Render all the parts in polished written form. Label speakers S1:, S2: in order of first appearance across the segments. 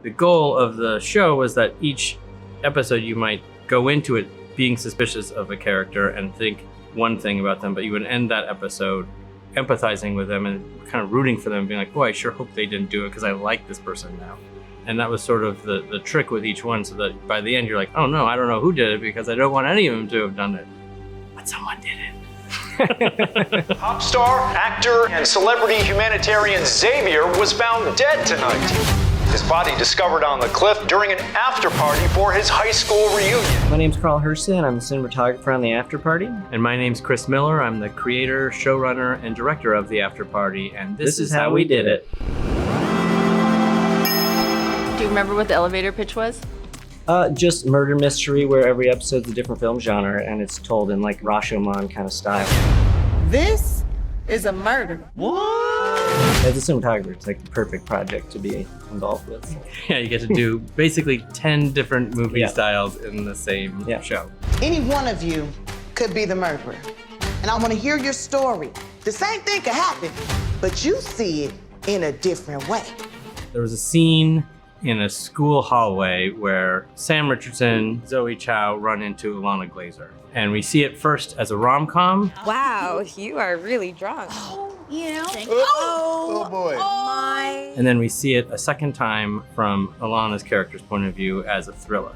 S1: The goal of the show was that each episode you might go into it being suspicious of a character and think one thing about them, but you would end that episode empathizing with them and kind of rooting for them, being like, boy, I sure hope they didn't do it because I like this person now. And that was sort of the trick with each one, so that by the end you're like, oh no, I don't know who did it because I don't want any of them to have done it. But someone did it.
S2: Pop star, actor, and celebrity humanitarian Xavier was found dead tonight. His body discovered on the cliff during an after party for his high school reunion.
S3: My name's Carl Herse, and I'm the cinematographer on the Afterparty.
S1: And my name's Chris Miller. I'm the creator, showrunner, and director of the Afterparty, and this is how we did it.
S4: Do you remember what the elevator pitch was?
S3: Just murder mystery where every episode's a different film genre, and it's told in like Rashomon kind of style.
S5: This is a murder.
S3: What? As a cinematographer, it's like the perfect project to be involved with.
S1: Yeah, you get to do basically 10 different movie styles in the same show.
S5: Any one of you could be the murderer. And I want to hear your story. The same thing could happen, but you see it in a different way.
S1: There was a scene in a school hallway where Sam Richardson, Zoe Chow run into Ilana Glazer. And we see it first as a rom-com.
S6: Wow, you are really drunk.
S4: You know?
S5: Oh
S7: boy.
S4: My.
S1: And then we see it a second time from Ilana's character's point of view as a thriller.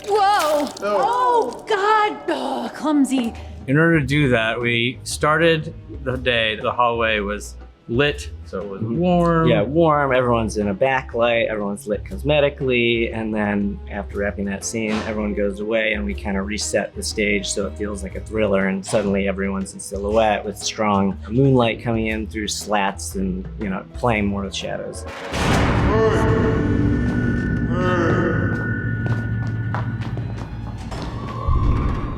S4: Whoa! Oh, God! Oh, clumsy.
S1: In order to do that, we started the day, the hallway was lit, so it was warm.
S3: Yeah, warm, everyone's in a backlight, everyone's lit cosmetically, and then after wrapping that scene, everyone goes away and we kind of reset the stage so it feels like a thriller, and suddenly everyone's in silhouette with strong moonlight coming in through slats and, you know, playing more with shadows.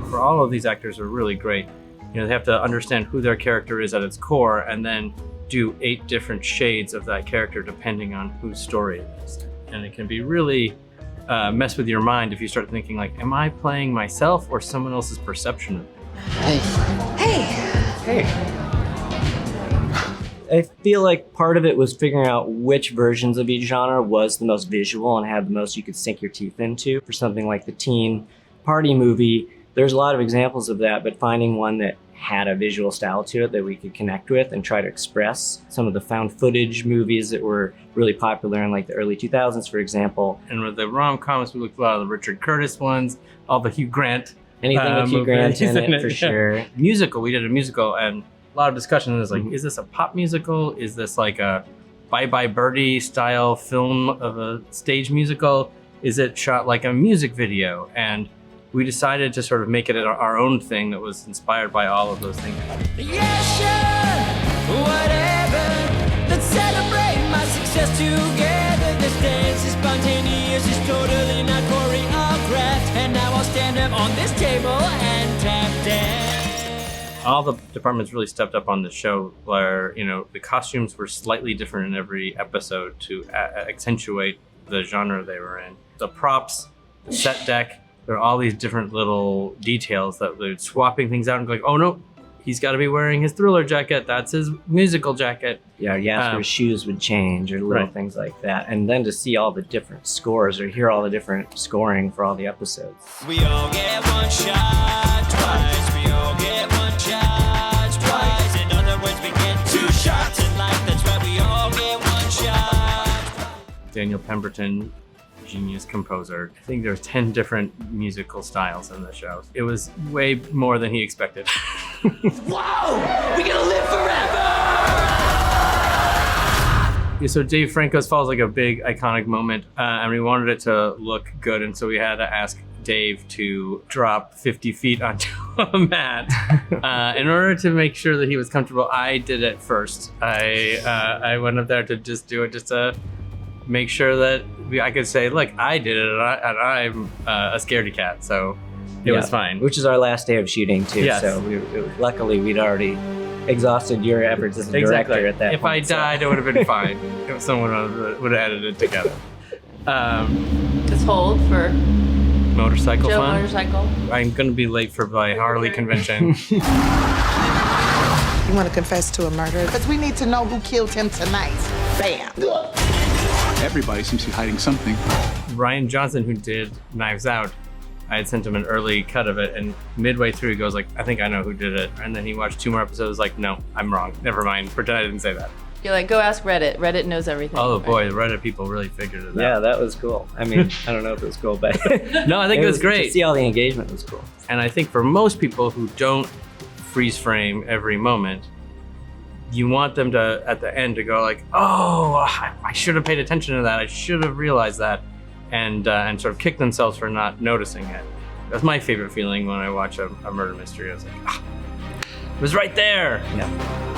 S1: For all of these actors are really great. You know, they have to understand who their character is at its core and then do 8 different shades of that character depending on whose story it is. And it can be really mess with your mind if you start thinking like, am I playing myself or someone else's perception of me?
S3: Hey. I feel like part of it was figuring out which versions of each genre was the most visual and had the most you could sink your teeth into. For something like the teen party movie, there's a lot of examples of that, but finding one that had a visual style to it that we could connect with and try to express. Some of the found footage movies that were really popular in like the early 2000s, for example.
S1: And with the rom-coms, we looked at a lot of the Richard Curtis ones, all the Hugh Grant.
S3: Anything with Hugh Grant in it, for sure.
S1: Musical, we did a musical, and a lot of discussion is like, is this a pop musical? Is this like a Bye Bye Birdie style film of a stage musical? Is it shot like a music video? And we decided to sort of make it our own thing that was inspired by all of those things.
S8: Yeah, sure, whatever. Let's celebrate my success together. This dance is spontaneous, it's totally not choreographed. And now I'll stand up on this table and tap dance.
S1: All the departments really stepped up on the show where, you know, the costumes were slightly different in every episode to accentuate the genre they were in. The props, the set deck, there are all these different little details that they're swapping things out and going, oh no, he's got to be wearing his thriller jacket. That's his musical jacket.
S3: Yeah, Jasper's shoes would change or little things like that. And then to see all the different scores or hear all the different scoring for all the episodes.
S8: We all get one shot twice. We all get one shot twice. In other words, we get 2 shots in life. That's right, we all get one shot.
S1: Daniel Pemberton, genius composer. I think there's 10 different musical styles in the show. It was way more than he expected.
S8: Whoa! We gonna live forever!
S1: Yeah, so Dave Franco's Fall is like a big iconic moment, and we wanted it to look good, and so we had to ask Dave to drop 50 feet onto a mat. In order to make sure that he was comfortable, I did it first. I went up there to just do it, just to make sure that I could say, look, I did it, and I'm a scaredy cat, so it was fine.
S3: Which is our last day of shooting too, so luckily we'd already exhausted your efforts as a director at that
S1: If
S3: point.
S1: I died, it would have been fine. If someone would have edited it together.
S4: Just hold for
S1: Motorcycle
S4: Joe
S1: fun?
S4: Motorcycle.
S1: I'm gonna be late for my Harley convention.
S5: You want to confess to a murder? Because we need to know who killed him tonight. Bam.
S7: Everybody seems to be hiding something.
S1: Ryan Johnson, who did Knives Out, I had sent him an early cut of it, and midway through he goes like, I think I know who did it. And then he watched 2 more episodes like, no, I'm wrong. Never mind. Pretend I didn't say that.
S4: You're like, go ask Reddit. Reddit knows everything.
S1: Oh boy, the Reddit people really figured it out.
S3: Yeah, that was cool. I mean, I don't know if it was cool, but
S1: No, I think it was great.
S3: To see all the engagement was cool.
S1: And I think for most people who don't freeze frame every moment, you want them to, at the end, to go like, oh, I should have paid attention to that. I should have realized that. And sort of kick themselves for not noticing it. That's my favorite feeling when I watch a murder mystery. I was like, it was right there.
S3: Yeah.